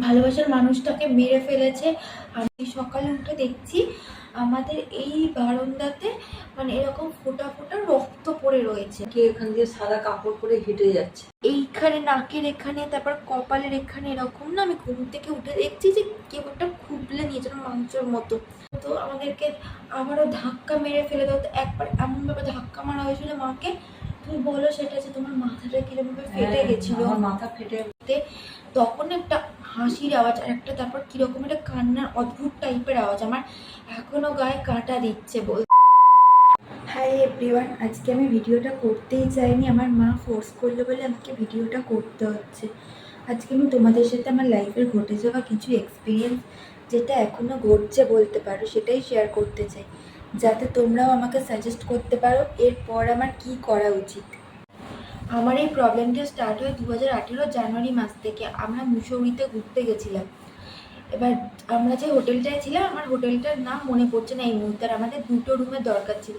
ভালোবাসার মানুষটাকে মেরে ফেলেছে। আমি সকালে উঠে দেখছি আমাদের এই বারান্দাতে মানে এরকম ফোঁটা ফোঁটা রক্ত পড়ে রয়েছে। কে এখান দিয়ে সাদা কাপড় পরে হেঁটে যাচ্ছে, এইখানে নাকের এখানে, তারপর কপালের এখানে এরকম না। আমি ঘুম থেকে উঠে দেখছি যে কেউ একটা খুবলে নিয়েছে মাংসের মতো। তো আমাদেরকে আবারও ধাক্কা মেরে ফেলে দাও। তো একবার এমনভাবে ধাক্কা মারা হয়েছিল মাকে, তুমি বলো সেটা যে তোমার মাথাটা কিরকমভাবে ফেটে গেছিল। আমার মাথা ফেটে। তখন একটা হাসির আওয়াজ আর একটা তারপর কিরকম একটা কান্নার অদ্ভুত টাইপের আওয়াজ আমার এখনো গায়ে কাঁটা দিচ্ছে। হাই এভরিওয়ান, আজকে আমি ভিডিওটা করতেই চাইনি, আমার মা ফোর্স করলো বলে আমাকে ভিডিওটা করতে হচ্ছে। আজকে আমি তোমাদের সাথে আমার লাইফের ঘটে যাওয়া কিছু এক্সপিরিয়েন্স, যেটা এখনও ঘটছে বলতে পারো, সেটাই শেয়ার করতে চাই, যাতে তোমরাও আমাকে সাজেস্ট করতে পারো এরপর আমার কি করা উচিত। আমার এই প্রবলেমটা স্টার্ট হয় 2018 জানুয়ারি মাস থেকে। আমরা মুসৌরিতে ঘুরতে গেছিলাম। এবার আমরা যে হোটেলটায় ছিলাম, আমার হোটেলটার নাম মনে পড়ছে না এই মুহূর্তে। আমাদের দুটো রুমের দরকার ছিল,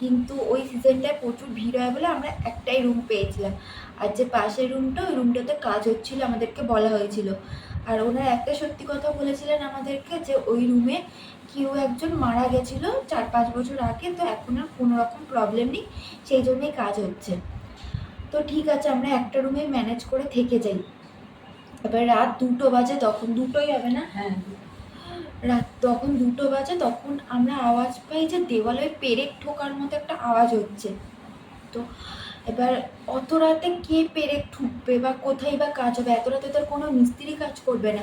কিন্তু ওই সিজনটায় প্রচুর ভিড় হয় বলে আমরা একটাই রুম পেয়েছিলাম। আর যে পাশের রুমটা, ওই রুমটাতে কাজ হচ্ছিলো, আমাদেরকে বলা হয়েছিল। আর ওনার একটা সত্যি কথা বলেছিলেন আমাদেরকে, যে ওই রুমে কেউ একজন মারা গেছিলো 4-5 বছর আগে, তো এখন আর কোনো রকম প্রবলেম নেই, সেই জন্যই কাজ হচ্ছে। তো ঠিক আছে, আমরা একটা রুমে ম্যানেজ করে থেকে যাই। এবার রাত 2টো বাজে, তখন 2টোই হবে না, হ্যাঁ, রাত তখন 2টো বাজে, তখন আমরা আওয়াজ পাই যে দেওয়ালে পেরেক ঠোকার মতো একটা আওয়াজ হচ্ছে। তো এবার অত রাতে কে পেরেক ঠুকবে বা কোথায় বা কাজ হবে? এত রাতে তো কোনো মিস্ত্রি কাজ করবে না।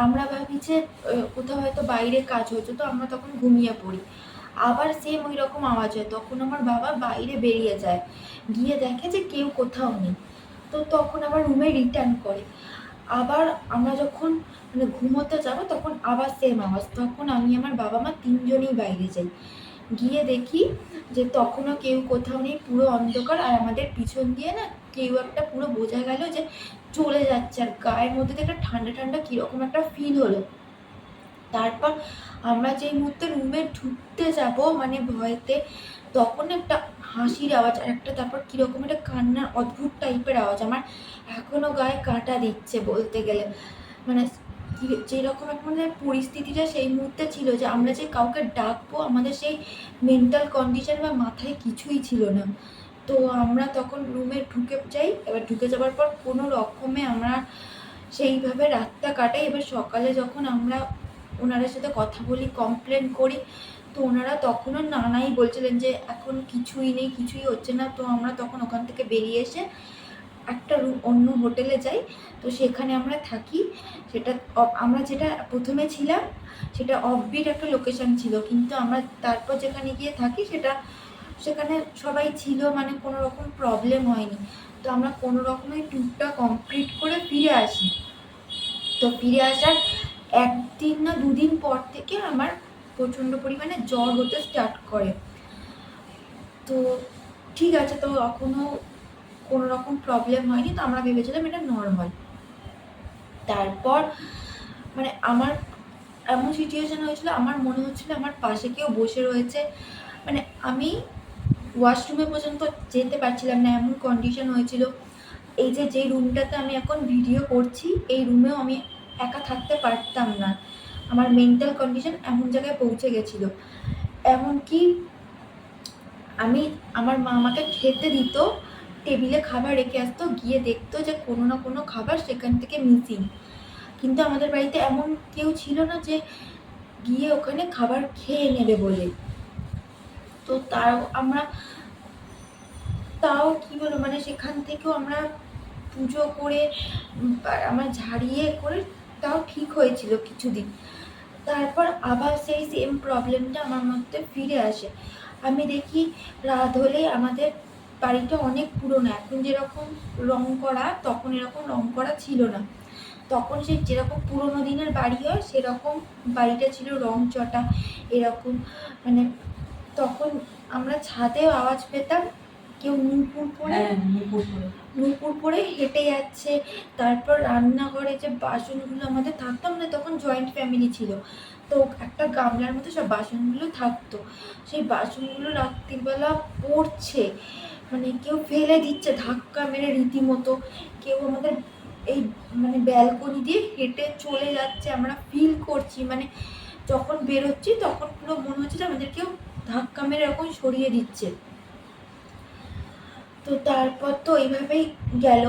আমরা ভাবি যে কোথাও হয়তো বাইরে কাজ হচ্ছে, তো আমরা তখন ঘুমিয়ে পড়ি। আবার সেম ওই রকম আওয়াজ হয়, তখন আমার বাবা বাইরে বেরিয়ে যায়, গিয়ে দেখে যে কেউ কোথাও নেই। তো তখন আবার রুমে রিটার্ন করে। আবার আমরা যখন মানে ঘুমোতে যাব, তখন আবার সেম আওয়াজ। তখন আমি আমার বাবা মা তিনজনই বাইরে যাই, গিয়ে দেখি যে তখনও কেউ কোথাও নেই, পুরো অন্ধকার। আর আমাদের পিছন দিয়ে না কেউ একটা পুরো বোঝা গেল যে চলে যাচ্ছে, আর গায়ের মধ্যে থেকে একটা ঠান্ডা ঠান্ডা কীরকম একটা ফিল হলো। তারপর আমরা যেই মুহূর্তে রুমে ঢুকতে যাব মানে ভয়তে, তখন একটা হাসির আওয়াজ আর একটা তারপর কীরকম একটা কান্নার অদ্ভুত টাইপের আওয়াজ আমার এখনও গায়ে কাঁটা দিচ্ছে বলতে গেলে। মানে যেরকম আমাদের পরিস্থিতিটা সেই মুহূর্তে ছিল, যে আমরা যে কাউকে ডাকবো, আমাদের সেই মেন্টাল কন্ডিশন বা মাথায় কিছুই ছিল না। তো আমরা তখন রুমে ঢুকে যাই। এবার ঢুকে যাওয়ার পর কোনো রকমে আমরা সেইভাবে রাতটা কাটাই। এবার সকালে যখন আমরা ওনাদের সাথে কথা বলি, কমপ্লেন করি, তো ওনারা তখনও নানাই বলছিলেন যে এখন কিছুই নেই, কিছুই হচ্ছে না। তো আমরা তখন ওখান থেকে বেরিয়ে এসে একটা রুম অন্য হোটেলে যাই। তো সেখানে আমরা থাকি। সেটা আমরা যেটা প্রথমে ছিলাম সেটা অফবিট একটা লোকেশন ছিল, কিন্তু আমরা তারপর যেখানে গিয়ে থাকি সেখানে সবাই ছিল, মানে কোনো রকম প্রবলেম হয়নি। তো আমরা কোনো রকমে ট্যুরটা কমপ্লিট করে ফিরে আসি। তো ফিরে আসার 1 দিন না 2 দিন পর থেকে আমার প্রচণ্ড পরিমাণে জ্বর হতে স্টার্ট করে। তো ঠিক আছে, তো এখনও কোনো রকম প্রবলেম হয়নি, তো আমরা ভেবেছিলাম এটা নর্মাল। তারপর মানে আমার এমন সিচুয়েশন হয়েছিল, আমার মনে হচ্ছিল আমার পাশে কেউ বসে রয়েছে। মানে আমি ওয়াশরুমে পর্যন্ত যেতে পারছিলাম না, এমন কন্ডিশন হয়েছিল। এই যে রুমটাতে আমি এখন ভিডিও করছি, এই রুমেও আমি একা থাকতে পারতাম না। আমার মেন্টাল কন্ডিশন এমন জায়গায় পৌঁছে গেছিলো। এমনকি আমার মা আমাকে খেতে দিত, টেবিলে খাবার রেখে আসতো, গিয়ে দেখতো যে কোনো না কোনো খাবার সেখান থেকে মিসিং। কিন্তু আমাদের বাড়িতে এমন কেউ ছিল না যে গিয়ে ওখানে খাবার খেয়ে নেবে বলে। তো তাও কী বলবো, মানে সেখান থেকেও আমরা পুজো করে আমরা ঝাড়িয়ে করে তাও ঠিক হয়েছিল কিছুদিন। তারপর আবার সেই সেম প্রবলেমটা আমার মধ্যে ফিরে আসে। আমি দেখি রাত হলে আমাদের বাড়িটা অনেক পুরনো, এখন যেরকম রং করা তখন এরকম রং করা ছিল না। তখন সেই যেরকম পুরোনো দিনের বাড়ি হয় সেরকম বাড়িটা ছিল, রং চটা এরকম। মানে তখন আমরা ছাদেও আওয়াজ পেতাম কেউ নুপুর পরে হেঁটে যাচ্ছে। তারপর রান্নাঘরে যে বাসনগুলো আমাদের থাকতো, আমাদের তখন জয়েন্ট ফ্যামিলি ছিল, তো একটা গামলার মধ্যে সব বাসনগুলো থাকতো। সেই বাসনগুলো রাত্রিবেলা পড়ছে, মানে কেউ ফেলে দিচ্ছে ধাক্কা মেরে রীতিমতো। কেউ আমাদের এই মানে ব্যালকনি দিয়ে হেঁটে চলে যাচ্ছে, আমরা ফিল করছি, মানে যখন বেরোচ্ছি তখন পুরো মনে হচ্ছে যে আমাদের কেউ ধাক্কা মেরে এরকম সরিয়ে দিচ্ছে। তো তারপর তো এইভাবেই গেল।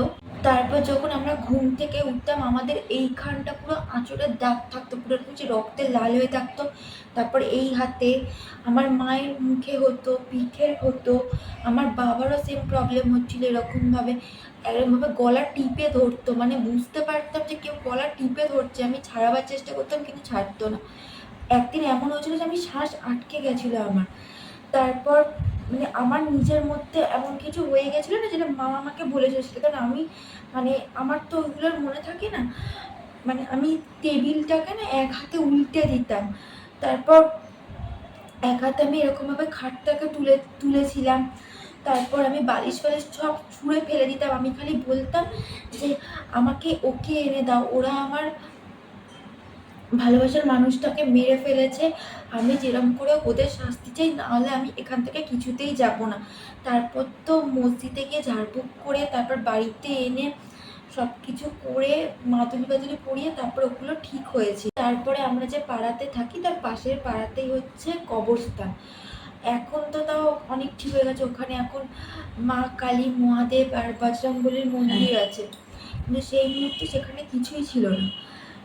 তারপর যখন আমরা ঘুম থেকে উঠতাম আমাদের এইখানটা পুরো আঁচড়ের দাগ থাকতো, পুরো হচ্ছে রক্তে লাল হয়ে থাকতো। তারপর এই হাতে, আমার মায়ের মুখে হতো, পিঠের হতো, আমার বাবারও সেম প্রবলেম হচ্ছিলো এরকমভাবে গলা টিপে ধরতো, মানে বুঝতে পারতাম যে কেউ গলা টিপে ধরছে, আমি ছাড়াবার চেষ্টা করতাম কিন্তু ছাড়তো না। একদিন এমন হয়েছিল যে আমি শ্বাস আটকে গেছিলো আমার। তারপর মানে আমার নিজের মধ্যে এমন কিছু হয়ে গেছিলো না, যেটা মা আমাকে বলেছে, সেটা কারণ আমি মানে আমার তো ওইগুলোর মনে থাকে না, মানে আমি টেবিলটাকে না এক হাতে উল্টে দিতাম, তারপর এক হাতে আমি এরকমভাবে খাটটাকে তুলেছিলাম, তারপর আমি বালিশ ফালিশ সব ছুঁড়ে ফেলে দিতাম, আমি খালি বলতাম যে আমাকে ওকে এনে দাও, ওরা আমার ভালোবাসার মানুষটাকে মেরে ফেলেছে, আমি যেরকম করে ওদের শাস্তি চাই, নাহলে আমি এখান থেকে কিছুতেই যাব না। তারপর তো মসজিদে গিয়ে ঝাড়ফুঁক করে তারপর বাড়িতে এনে সব কিছু করে মাদুলি বাদুলি পরিয়ে তারপর ওগুলো ঠিক হয়েছে। তারপরে আমরা যে পাড়াতে থাকি তার পাশের পাড়াতেই হচ্ছে কবরস্থান। এখন তো তাও অনেক ঠিক হয়ে গেছে, ওখানে এখন মা কালী, মহাদেব আর বজরংবলীর মন্দির আছে, কিন্তু সেই মুহূর্তে সেখানে কিছুই ছিল না,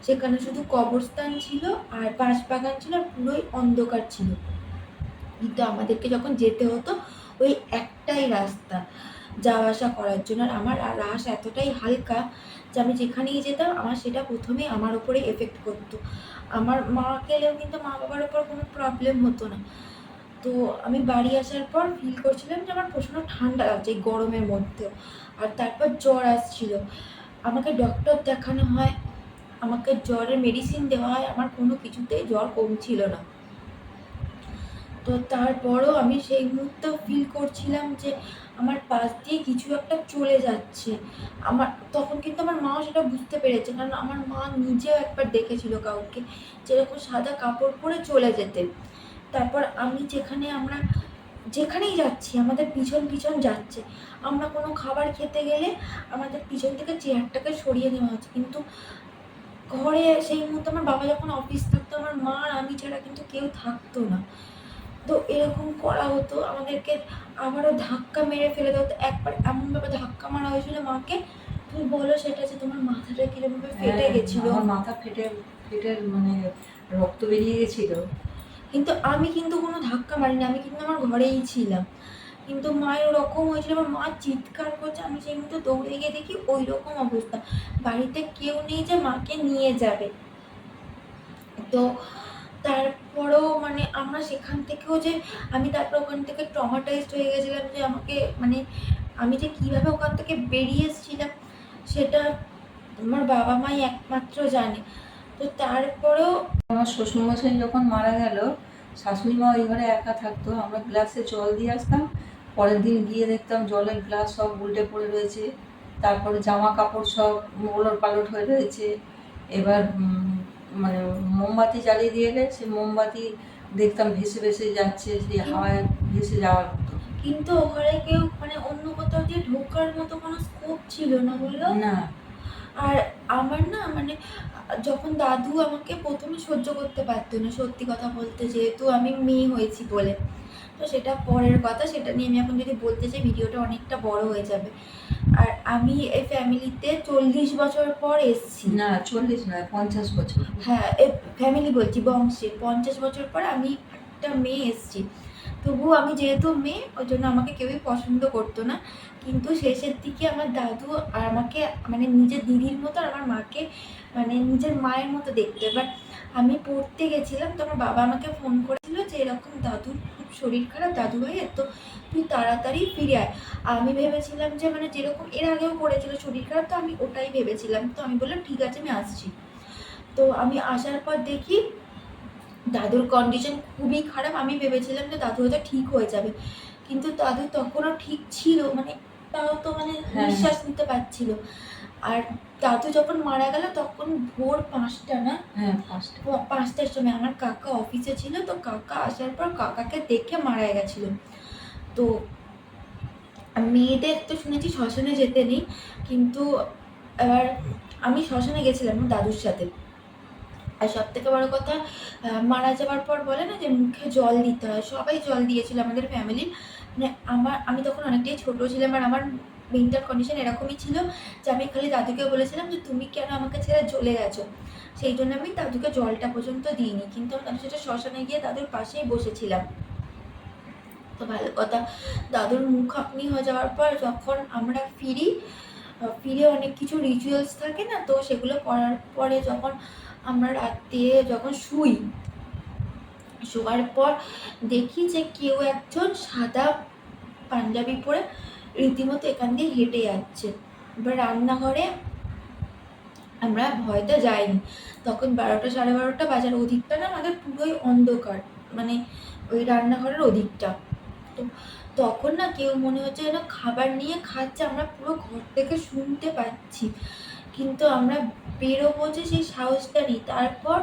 সেখানে শুধু কবরস্থান ছিল আর বাঁশবাগান ছিল আর পুরোই অন্ধকার ছিল। কিন্তু আমাদেরকে যখন যেতে হতো ওই একটাই রাস্তা যাওয়া আসা করার জন্য, আর আমার রাস এতটাই হালকা যে আমি যেখানেই যেতাম আমার সেটা প্রথমেই আমার ওপরে এফেক্ট করতো। আমার মা গেলেও কিন্তু মা বাবার ওপর কোনো প্রবলেম হতো না। তো আমি বাড়ি আসার পর ফিল করছিলাম যে আমার প্রচণ্ড ঠান্ডা লাগছে এই গরমের মধ্যেও, আর তারপর জ্বর আসছিল, আমাকে ডক্টর দেখানো হয়, আমাকে জ্বরের মেডিসিন দেওয়া হয়, আমার কোনো কিছুতেই জ্বর কমছিল না। তো তারপরও আমি সেই মুহূর্তেও ফিল করছিলাম যে আমার পাশ দিয়ে কিছু একটা চলে যাচ্ছে। আমার তখন কিন্তু আমার মাও সেটা বুঝতে পেরেছে, কারণ আমার মা নিজেও একবার দেখেছিল কাউকে যেরকম সাদা কাপড় পরে চলে যেতে। তারপর আমি আমরা যেখানেই যাচ্ছি আমাদের পিছন পিছন যাচ্ছে, আমরা কোনো খাবার খেতে গেলে আমাদের পিছন থেকে চেয়ারটাকে সরিয়ে নেওয়া হচ্ছে, কিন্তু ঘরে সেই মুহূর্তে আমার বাবা যখন অফিস থাকতো আমার মা আর আমি ছাড়া কিন্তু কেউ থাকতো না। তো এরকম করা হতো আমাদেরকে, আবারও ধাক্কা মেরে ফেলে দেওয়া হতো। একবার এমনভাবে ধাক্কা মারা হয়েছিল মাকে, তুমি বলো সেটা যে তোমার মাথাটা কিরকমভাবে ফেটে গেছিল। আমার মাথা ফেটে ফেটে মানে রক্ত বেরিয়ে গেছিল। কিন্তু আমি কিন্তু কোনো ধাক্কা মারিনি, আমি কিন্তু আমার ঘরেই ছিলাম, কিন্তু মায়ের ওরকম হয়েছিল, আমার মা চিৎকার করছে, আমি সেই মুহূর্তে দৌড়ে গিয়ে দেখি ওই রকম অবস্থা, বাড়িতে কেউ নেই যে মাকে নিয়ে যাবে। তো তারপরেও মানে আমরা সেখান থেকেও যে আমি তারপর ওখান থেকে ট্রমাটাইজড হয়ে গেছিলাম যে আমাকে মানে আমি যে কীভাবে ওখান থেকে বেরিয়ে এসেছিলাম সেটা আমার বাবা মাই একমাত্র জানে। তো তারপরেও আমার শ্বশুরমশাই যখন মারা গেল, শাশুড়ি মা ওই ঘরে একা থাকতো, আমরা গ্লাসে জল দিয়ে আসতাম, পরের দিন গিয়ে দেখতাম জলের গ্লাস সব উল্টে পড়ে রয়েছে, তারপরে জামা কাপড় সব ওলট পালট হয়ে রয়েছে। এবার মানে মোমবাতি জ্বালিয়ে দিয়ে এলে সে মোমবাতি দেখতাম ভেসে ভেসে যাচ্ছে, সেই হাওয়ায় ভেসে যাওয়ার মতো। কিন্তু ওখানে কেউ মানে অন্য কোথাও দিয়ে ঢোকার মতো কোনো স্কোপ ছিল না, বললো না। আর আমার না মানে যখন দাদু আমাকে প্রথমে সহ্য করতে পারতো না, সত্যি কথা বলতে, যেহেতু আমি মেয়ে হয়েছি বলে, তো সেটা পরের কথা, সেটা নিয়ে আমি এখন যদি বলতে চাই ভিডিওটা অনেকটা বড় হয়ে যাবে। আর আমি এই ফ্যামিলিতে 40 বছর পর এসেছি। না 40 নয়, 50 বছর। হ্যাঁ, এই ফ্যামিলি বলছি, বংশে 50 বছর পর আমি একটা মেয়ে এসেছি। তবুও আমি যেহেতু মেয়ে ওই জন্য আমাকে কেউই পছন্দ করতো না, কিন্তু শেষের দিকে আমার দাদু আর আমাকে মানে নিজের দিদির মতো আর আমার মাকে মানে নিজের মায়ের মতো দেখতো। এবার আমি পড়তে গেছিলাম, তো আমার বাবা আমাকে ফোন করেছিল যে এরকম দাদুর খুব শরীর খারাপ, দাদু ভাইয়ের, তো তুই তাড়াতাড়ি ফিরে আয়। আমি ভেবেছিলাম যে মানে যেরকম এর আগেও করেছিল শরীর খারাপ, তো আমি ওটাই ভেবেছিলাম, তো আমি বললাম ঠিক আছে আমি আসছি। তো আমি আসার পর দেখি দাদুর কন্ডিশন খুবই খারাপ, আমি ভেবেছিলাম যে দাদু হয়তো ঠিক হয়ে যাবে, কিন্তু দাদু তখনও ঠিক ছিল, মানে তাও তো মানে নিঃশ্বাস নিতে পারছিল। আর দাদু যখন মারা গেল তখন ভোর 5টা না, হ্যাঁ 5টার সময় আমার কাকা অফিসে ছিল, তো কাকা আসার পর কাকাকে দেখে মারা গেছিল। তো মেয়েদের তো শুনেছি শ্মশানে যেতে নেই, কিন্তু এবার আমি শ্মশানে গেছিলাম আমার দাদুর সাথে। আর সব থেকে বড় কথা, মারা যাওয়ার পর বলে না যে মুখে জল দিতে হয়, সবাই জল দিয়েছিল আমাদের ফ্যামিলির। মানে আমি তখন অনেকটাই ছোটো ছিলাম, আর আমার মেন্টাল কন্ডিশন এরকমই ছিল যে আমি খালি দাদুকে বলেছিলাম যে তুমি কেন আমাকে ছেড়ে চলে গেছো। সেই জন্য আমি দাদুকে জলটা পর্যন্ত দিইনি, কিন্তু আমি দাদুর সাথে শ্মশানে গিয়ে দাদুর পাশেই বসেছিলাম। তো ভালো কথা, দাদুর মুখ আপনি হয়ে যাওয়ার পর যখন আমরা ফিরে অনেক কিছু রিচুয়ালস থাকে না, তো সেগুলো করার পরে যখন আমরা রাত্রে যখন শোয়ার পর দেখি যে কেউ একজন সাদা পাঞ্জাবি পরে রীতিমতো এখান দিয়ে হেঁটে যাচ্ছে। এবার রান্নাঘরে আমরা ভয়তে যাইনি, তখন 12টা 12:30 বাজার ওদিকটা না আমাদের পুরোই অন্ধকার, মানে ওই রান্নাঘরের ওদিকটা। তো তখন না কেউ মনে হচ্ছে যেন খাবার নিয়ে খাচ্ছে, আমরা পুরো ঘর থেকে শুনতে পাচ্ছি, কিন্তু আমরা বেরোবো যে সেই সাহসটা নেই। তারপর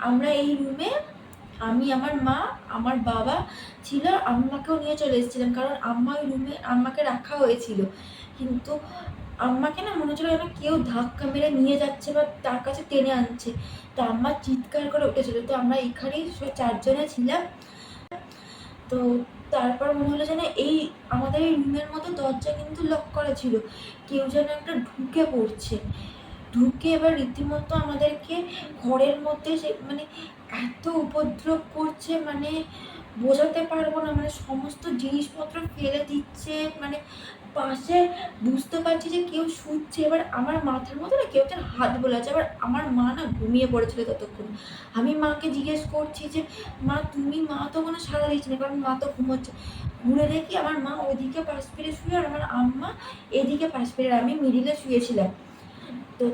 আমরা এই রুমে, আমি, আমার মা, আমার বাবা ছিল, আম্মাকেও নিয়ে চলে এসেছিলাম, কারণ আম্মা ওই রুমে আম্মাকে রাখা হয়েছিল, কিন্তু আম্মাকে না মনে হচ্ছিল যেন কেউ ধাক্কা মেরে নিয়ে যাচ্ছে বা তার কাছে টেনে আনছে। তো আম্মা চিৎকার করে উঠেছিল। তো আমরা এখানেই 4জনে ছিলাম। তো তারপর মনে হলো যেন আমাদের এই রুমের মতো দরজা কিন্তু লক করা ছিল, কেউ যেন একটা ঢুকে পড়ছে, ঢুকে এবার রীতিমতো আমাদেরকে ঘরের মধ্যে সে মানে এত উপদ্রব করছে, মানে বোঝাতে পারবো না, মানে সমস্ত জিনিসপত্র ফেলে দিচ্ছে, মানে পাশে বুঝতে পারছি যে কেউ শুচ্ছে। এবার আমার মাথার মধ্যে না কেউ একটা হাত বোলাচ্ছে, এবার আমার মা না ঘুমিয়ে পড়েছিল ততক্ষণ। আমি মাকে জিজ্ঞেস করছি যে মা তো কোনো সাড়া দিচ্ছে না, কারণ মা তো ঘুমোচ্ছে। ঘুরে দেখি আমার মা ওইদিকে পাশ ফিরে শুয়ে, আর আমার আম্মা এদিকে পাশ ফিরে, আমি মিডিলে শুয়েছিলাম। তো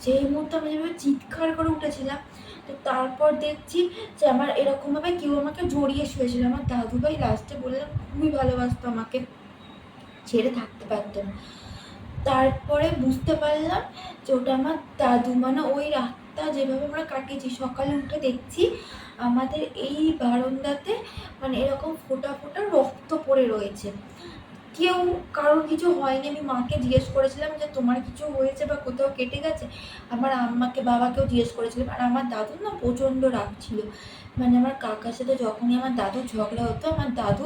সেই মুহূর্তে আমি যেভাবে চিৎকার করে উঠেছিলাম, তো তারপর দেখছি যে আমার এরকমভাবে কেউ আমাকে জড়িয়ে শুয়েছিল। আমার দাদুভাই লাস্টে বললাম খুবই ভালোবাসতো আমাকে, ছেড়ে থাকতে পারতো না। তারপরে বুঝতে পারলাম যে ওটা আমার দাদু, মানে ওই রাতটা যেভাবে আমরা কাটিয়েছি, সকালে উঠে দেখছি আমাদের এই বারান্দাতে মানে এরকম ফোঁটা ফোঁটা রক্ত পড়ে রয়েছে। কারোর কিছু হয়নি। আমি মাকে জিজ্ঞেস করেছিলাম যে তোমার কিছু হয়েছে বা কোথাও কেটে গেছে, আমার আম্মাকে বাবাকেও জিজ্ঞেস করেছিলাম। আর আমার দাদুর না প্রচণ্ড রাগ ছিল, মানে আমার কাকার সাথে যখনই আমার দাদুর ঝগড়া হতো, আমার দাদু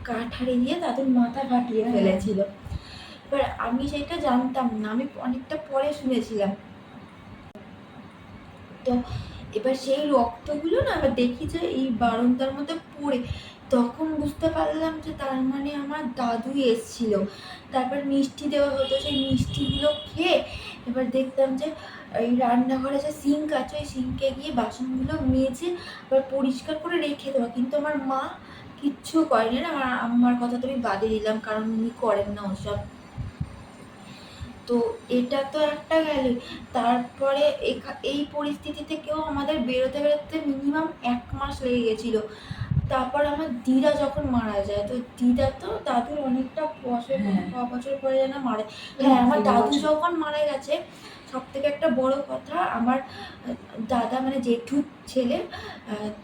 কাঠারি দিয়ে দাদুর মাথা ফাটিয়ে ফেলেছিল। এবার আমি সেটা জানতাম না, আমি অনেকটা পরে শুনেছিলাম। তো এবার সেই রক্তগুলো না আবার দেখি যে এই বারান্দার মধ্যে পড়ে, তখন বুঝতে পারলাম যে তার মানে আমার দাদুই এসছিল। তারপর মিষ্টি দেওয়া হতো, সেই মিষ্টিগুলো খেয়ে এবার দেখতাম যে এই রান্নাঘরে যে সিঙ্ক আছে, ওই সিঙ্কে গিয়ে বাসনগুলো মেজে আবার পরিষ্কার করে রেখে দেওয়া, কিন্তু আমার মা কিচ্ছু করেনি না। আমার কথা তো আমি বাদে দিলাম, কারণ উনি করেন না ওসব। তো এটা তো একটা গেল। তারপরে এই পরিস্থিতি থেকেও আমাদের বেরোতে বেরোতে মিনিমাম 1 মাস লেগে গেছিলো। তারপর আমার দিদা যখন মারা যায়, তো দিদা তো দাদুর অনেকটা বছর, 6 বছর পরে যেন মারা। হ্যাঁ, আমার দাদু যখন মারা গেছে, সব থেকে একটা বড় কথা, আমার দাদা মানে জেঠুর ছেলে,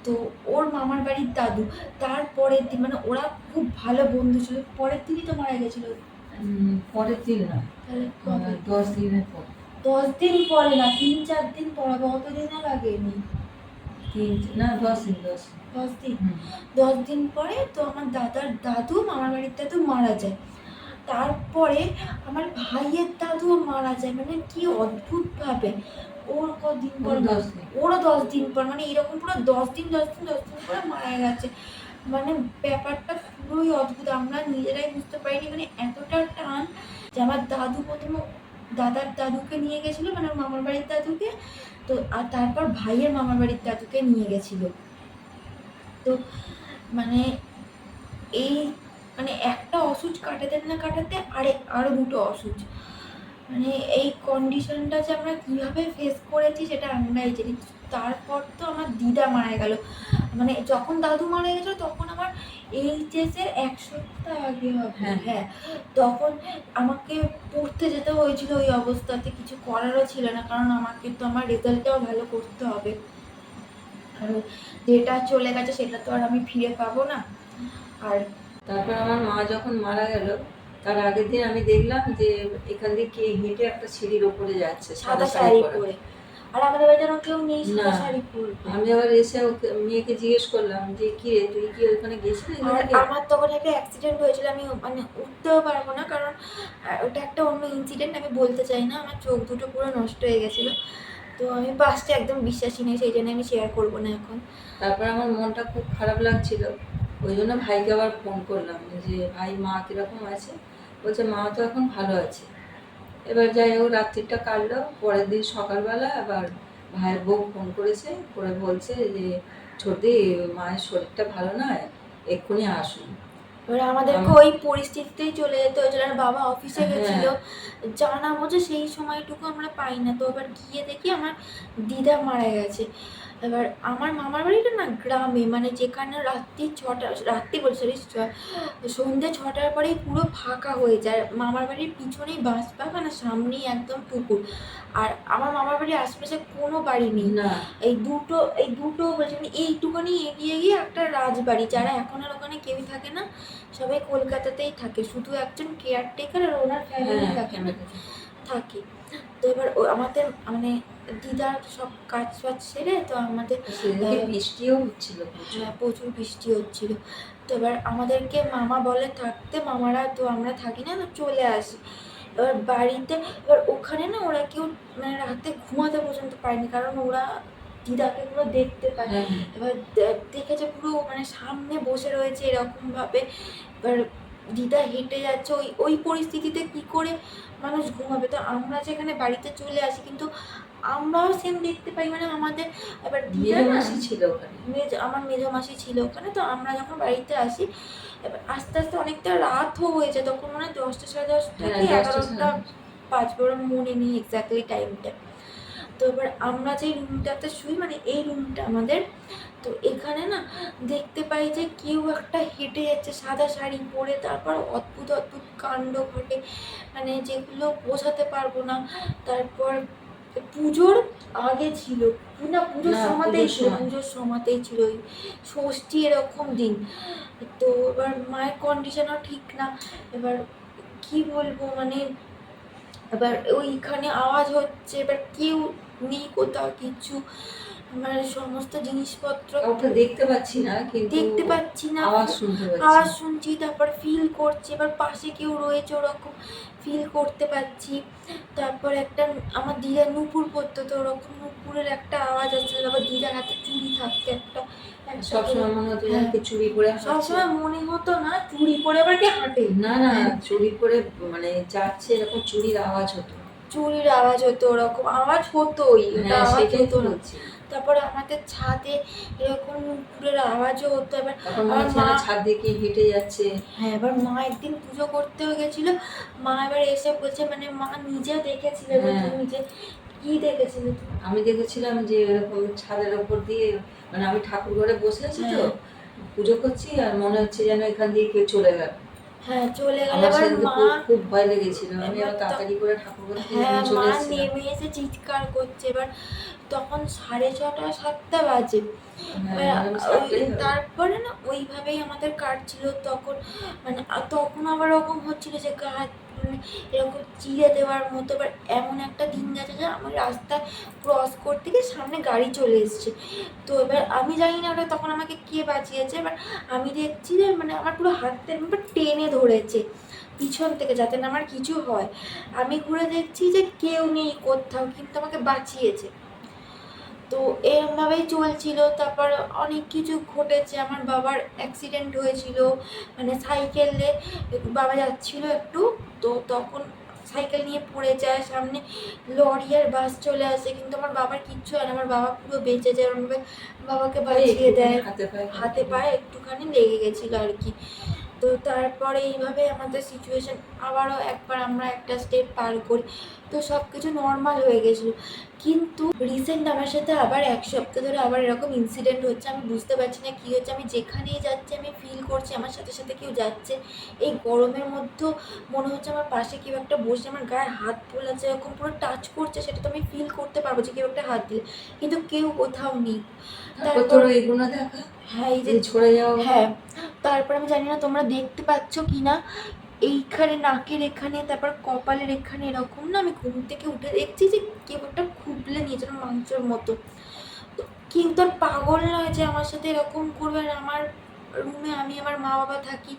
তো ওর মামার বাড়ির দাদু, তারপরের দিন মানে ওরা খুব ভালো বন্ধু ছিল, পরের দিনই তো মারা গেছিলো। পরের দিন না, তাহলে 10 দিনের পর। 10 দিন পরে না, 3-4 দিন পরে, অতদিনও লাগেনি। 10 দিন 10 দিন 10 দিন পরে তো আমার দাদার দাদু, মামার বাড়ির দাদু মারা যায়। তারপরে আমার ভাইয়ের দাদুও মারা যায়, মানে কি অদ্ভুতভাবে। ওর কদিন পর, ওরও 10 দিন পর, মানে এরকম পুরো 10 দিন পরে মারা গেছে। মানে ব্যাপারটা পুরোই অদ্ভুত, আমরা নিজেরাই বুঝতে পারিনি, মানে এতটা টান যে আমার দাদু প্রথমে দাদার দাদুকে নিয়ে গেছিলো, মানে মামার বাড়ির দাদুকে, তো আর তারপর ভাইয়ের মামার বাড়ির দাদুকে নিয়ে গেছিলো। তো মানে এই মানে একটা অসুচ কাটাতে না কাটাতে আরও 2টো অসুচ, মানে এই কন্ডিশনটা যে আমরা কীভাবে ফেস করেছি সেটা আমরাই জানি। তারপর তো আমার দিদা মারা গেল, মানে যখন দাদু মারা গেছিলো তখন আমার এইচএসের 1 সপ্তাহ আগে হবে। হ্যাঁ, তখন আমাকে পড়তে যেতে হয়েছিল ওই অবস্থাতে, কিছু করারও ছিল না, কারণ আমাকে তো আমার রেজাল্টটাও ভালো করতে হবে, আর যেটা চলে গেছে সেটা তো আর আমি ফিরে পাবো না। আর তারপর আমার মা যখন মারা গেল, তার আগের দিন আমি দেখলাম যে এখান দিয়ে কে হেঁটে একটা সিঁড়ির ওপরে যাচ্ছে সাদা সাদা শাড়ি শাড়ি পরা। পরে। আর আমাদের বাড়িতে এরকম কেউ নেই না, সাদা শাড়ি পরবে। আমি আবার এসে ওকে মেয়েকে জিজ্ঞেস করলাম যে কি রে তুই কি ওখানে গেছিলি আর ওদিকে? আমার তখন একটা অ্যাক্সিডেন্ট হয়েছিল, আমি মানে উঠতেও পারবো না, কারণ ওটা একটা অন্য ইনসিডেন্ট, আমি বলতে চাই না। আমার চোখ দুটো পুরো নষ্ট হয়ে গেছিলো, তো আমি পাস্টে একদম বিশ্বাসী নেই, সেই জন্য আমি শেয়ার করবো না এখন। তারপর আমার মনটা খুব খারাপ লাগছিল, ওই জন্য ভাইকে আবার ফোন করলাম যে ভাই মা কীরকম আছে। বলছে মা তো এখন ভালো আছে। এবার যাই হোক রাত্রিটা কাটলো, পরের দিন সকালবেলা আবার ভাইয়ের বউ ফোন করেছে, করে বলছে যে ছোটি মায়ের শরীরটা ভালো নয়, এক্ষুনি আসুন। এবার আমাদেরকে ওই পরিস্থিতিতেই চলে যেতে হয়েছিল, আর বাবা অফিসে গেছিল, জানাবো যে সেই সময়টুকু আমরা পাই না। তো এবার গিয়ে দেখি আমার দিদা মারা গেছে। এবার আমার মামার বাড়িটা না গ্রামে, মানে যেখানে রাত্রি 6টা, রাত্রি বলছি সন্ধ্যে 6টার পরেই পুরো ফাঁকা হয়ে যায়। মামার বাড়ির পিছনেই বাঁশ বাগান আর সামনেই একদম পুকুর। আর আমার মামার বাড়ির আশেপাশে কোনো বাড়ি নেই। না এই দুটো বলছি, মানে এইটুখানি এগিয়ে গিয়ে একটা রাজবাড়ি, যারা এখন আর ওখানে কেউই থাকে না, সবাই কলকাতাতেই থাকে, শুধু একজন কেয়ারটেকার আর ওনার ফ্যামিলি থাকে না, থাকে। তো এবার আমাদের মানে দিদার সব কাজ বাজ সেরে, তো আমাদের বৃষ্টিও হচ্ছিল, প্রচুর বৃষ্টি হচ্ছিল। তো এবার আমাদেরকে মামা বলে থাকতে, মামারা তো আমরা থাকি না, তো চলে আসি। এবার বাড়িতে, এবার ওখানে না ওরা কেউ মানে রাতে ঘুমাতে পর্যন্ত পারেনি, কারণ ওরা দিদাকে পুরো দেখতে পায়। এবার দেখেছে পুরো মানে সামনে বসে রয়েছে এরকমভাবে। এবার দিদা হেঁটে যাচ্ছে, ওই পরিস্থিতিতে কি করে মানুষ ঘুমাবে। তো আমরা যেখানে বাড়িতে চলে আসি, কিন্তু আমরাও সেম দেখতে পাই, মানে আমাদের এবার দিদা না ছিল ওখানে, আমার মেজো মাসি ছিল ওখানে। তো আমরা যখন বাড়িতে আসি, এবার আস্তে আস্তে অনেকটা রাতও হয়েছে, তখন মানে 10টা সাড়ে 10টা কি 11টা 5 বড় মনে নেই এক্স্যাক্টলি টাইমটা। তো এবার আমরা যে রুমটাতে শুই, মানে এই রুমটা আমাদের, তো এখানে না দেখতে পাই যে কেউ একটা হেঁটে যাচ্ছে সাদা শাড়ি পরে। তারপর অদ্ভুত অদ্ভুত কাণ্ড ঘটে, মানে যেগুলো বোঝাতে পারবো না। তারপর পুজোর আগে ছিল না, পুজোর সময়তেই ছিল, পুজোর সময়তেই ছিল ওই ষষ্ঠী এরকম দিন। তো এবার মায়ের কন্ডিশনও ঠিক না। এবার কি বলবো, মানে এবার ওইখানে আওয়াজ হচ্ছে, এবার কেউ নেই কোথাও কিছু, মানে সমস্ত জিনিসপত্র দেখতে পাচ্ছি না, দেখতে পাচ্ছি না, আওয়াজ শুনছি, তারপর ফিল করছি, এবার পাশে কেউ রয়েছে ওরকম ফিল করতে পাচ্ছি। তারপর একটা আমার দিদা নুপুর পরতো, তো ওরকম নুপুরের একটা আওয়াজ আসছে। তারপর দিদার হাতে চুড়ি থাকতো একটা, সবসময় মনে হতো চুড়ি পরে, সবসময় মনে হতো না চুড়ি পরে আবার কি হাঁটে, না না চুড়ি পরে মানে যাচ্ছে, এরকম চুড়ির আওয়াজ হতো, চুড়ির আওয়াজ হতো, ওরকম আওয়াজ হতোই, ওটা আওয়াজ হতো না। হচ্ছে। তারপরে আমাদের ছাদে এরকম নুপুরের আওয়াজও হতো। এবার আমার মা ছাদ থেকে হেঁটে যাচ্ছে। হ্যাঁ, এবার মা একদিন পুজো করতেও গেছিল, মা এবার এসে বলছে, মানে মা নিজে দেখেছিল। তুমি যে কি দেখেছিলে? আমি দেখেছিলাম যে এরকম ছাদের ওপর দিয়ে, মানে আমি ঠাকুর ঘরে বসে আছি তো পুজো করছি, আর মনে হচ্ছে যেন এখান দিয়ে কেউ চলে গেল। হ্যাঁ, চলে গেল। এবার মা খুব ভয় লেগেছিল, আমি আবার তাড়াতাড়ি করে ঠাকুর ঘরে মা নেমে এসে চিৎকার করছে। এবার তখন 6:30 7টা বাজে। তারপরে না ওইভাবেই আমাদের কাটছিল তখন, মানে তখন আবার ওরকম হচ্ছিল যে গা মানে এরকম চিড়ে দেওয়ার মতো। এবার এমন একটা দিন গেছে যে আমি রাস্তা ক্রস করতে গিয়ে সামনে গাড়ি চলে এসছে। তো এবার আমি জানি না ওটা তখন আমাকে কে বাঁচিয়েছে। এবার আমি দেখছি যে মানে আমার পুরো হাতটা টেনে ধরেছে পিছন থেকে, যাতে না আমার কিছু হয়। আমি ঘুরে দেখছি যে কেউ নেই কোথাও, কিন্তু আমাকে বাঁচিয়েছে। তো এরমভাবেই চলছিল। তারপর অনেক কিছু ঘটেছে। আমার বাবার অ্যাক্সিডেন্ট হয়েছিল, মানে সাইকেলে বাবা যাচ্ছিল একটু, তো তখন সাইকেল নিয়ে পড়ে যায়, সামনে লরি আর বাস চলে আসে, কিন্তু আমার বাবার কিচ্ছু হয় না, আমার বাবা পুরো বেঁচে যায়। ওরমভাবে বাবাকে বাঁচিয়ে দেয়, হাতে পায়ে একটুখানি লেগে গেছিলো আর কি। তো তারপরে এইভাবে আমাদের সিচুয়েশান আবারও একবার আমরা একটা স্টেপ পার করি, তো সব কিছু নর্মাল হয়ে গেছিলো। কিন্তু রিসেন্ট আমার সাথে আবার 1 সপ্তাহ ধরে আবার এরকম ইনসিডেন্ট হচ্ছে। আমি বুঝতে পারছি না কী হচ্ছে। আমি যেখানেই যাচ্ছি আমি ফিল করছি আমার সাথে সাথে কেউ যাচ্ছে। এই গরমের মধ্যেও মনে হচ্ছে আমার পাশে কেউ একটা বসে আমার গায়ে হাত বোলাচ্ছে, এরকম পুরো টাচ করছে, সেটা তো আমি ফিল করতে পারবো যে কেউ একটা হাত দিলে, কিন্তু কেউ কোথাও নেই। তারপর এগুলো দেখা, হ্যাঁ, এই যে ছড়ে যাও। হ্যাঁ, তারপর আমি জানি না তোমরা দেখতে পাচ্ছ কি না, এইখানে নাকের এখানে, তারপর কপালের এখানে এরকম না, আমি ঘুম থেকে উঠে দেখছি যে কেউ একটা খুবলে নিয়ে যেন মাংসের মতো। তো কেউ তো আর পাগল নয় যে আমার সাথে এরকম করবে। আর আমার রুমে আমি আমার মা বাবা থাকি,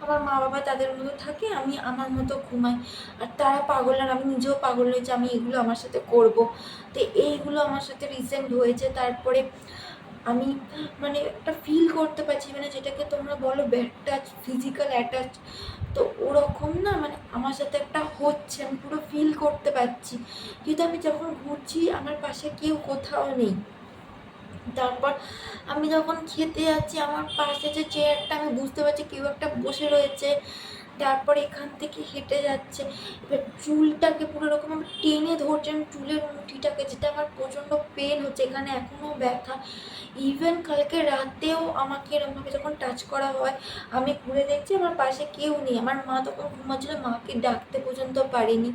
আমার মা বাবা তাদের মতো থাকে, আমি আমার মতো ঘুমাই। আর তারা পাগল, আর আমি নিজেও পাগল নই যে আমি এগুলো আমার সাথে করব। তো এইগুলো আমার সাথে রিসেন্ট হয়েছে। তারপরে আমি মানে একটা ফিল করতে পারছি, মানে যেটাকে তোমরা বলো ব্যাড টাচ, ফিজিক্যাল অ্যাটাচ, তো ওরকম না মানে আমার সাথে একটা হচ্ছে, আমি পুরো ফিল করতে পারছি। কিন্তু আমি যখন ঘুরছি আমার পাশে কেউ কোথাও নেই। তারপর আমি যখন খেতে যাচ্ছি আমার পাশে যে চেয়ারটা, আমি বুঝতে পারছি কেউ একটা বসে রয়েছে। তারপর এখান থেকে হেঁটে যাচ্ছে, এবার চুলটাকে পুরো রকম আমি টেনে ধরছে, আমি চুলের মুঠিটাকে, যেটা আমার প্রচণ্ড পেন হচ্ছে, এখানে এখনও ব্যথা। ইভেন কালকে রাতেও আমাকে এরকমভাবে যখন টাচ করা হয়, আমি ঘুরে দেখছি আমার পাশে কেউ নেই। আমার মা তখন ঘুমাচ্ছিল, মাকে ডাকতে পর্যন্ত পারিনি।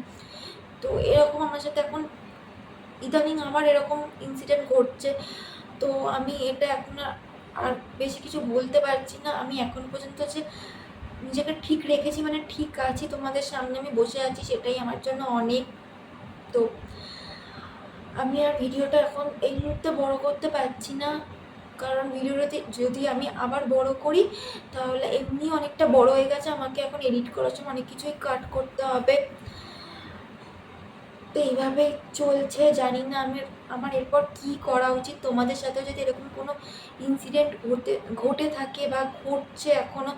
তো এরকম আমার সাথে এখন ইদানিং আমার এরকম ইনসিডেন্ট ঘটছে। তো আমি এটা এখন আর বেশি কিছু বলতে পারছি না। আমি এখন পর্যন্ত যে নিজেকে ঠিক রেখেছি, মানে ঠিক আছি, তোমাদের সামনে আমি বসে আছি, সেটাই আমার জন্য অনেক। তো আমি আর ভিডিওটা এখন এই মুহূর্তে বড় করতে পারছি না, কারণ ভিডিওটাতে যদি আমি আবার বড় করি তাহলে এমনি অনেকটা বড় হয়ে গেছে, আমাকে এখন এডিট করার সময় অনেক কিছুই কাট করতে হবে। তো এইভাবে চলছে, জানি না আমার এরপর কি করা উচিত। তোমাদের সাথেও যদি এরকম কোনো ইনসিডেন্ট ঘটে থাকে বা ঘটছে এখনও,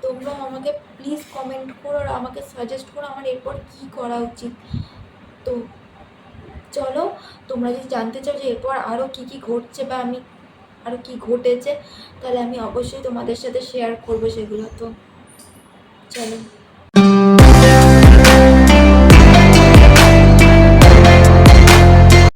তোমরাও আমাকে প্লিজ কমেন্ট করো আর আমাকে সাজেস্ট করো আমার এরপর কি করা উচিত। তো চলো, তোমরা যদি জানতে চাও যে এরপর আরও কী কী ঘটছে বা আমি আরও কী ঘটেছে, তাহলে আমি অবশ্যই তোমাদের সাথে শেয়ার করবো সেগুলো। তো চলো।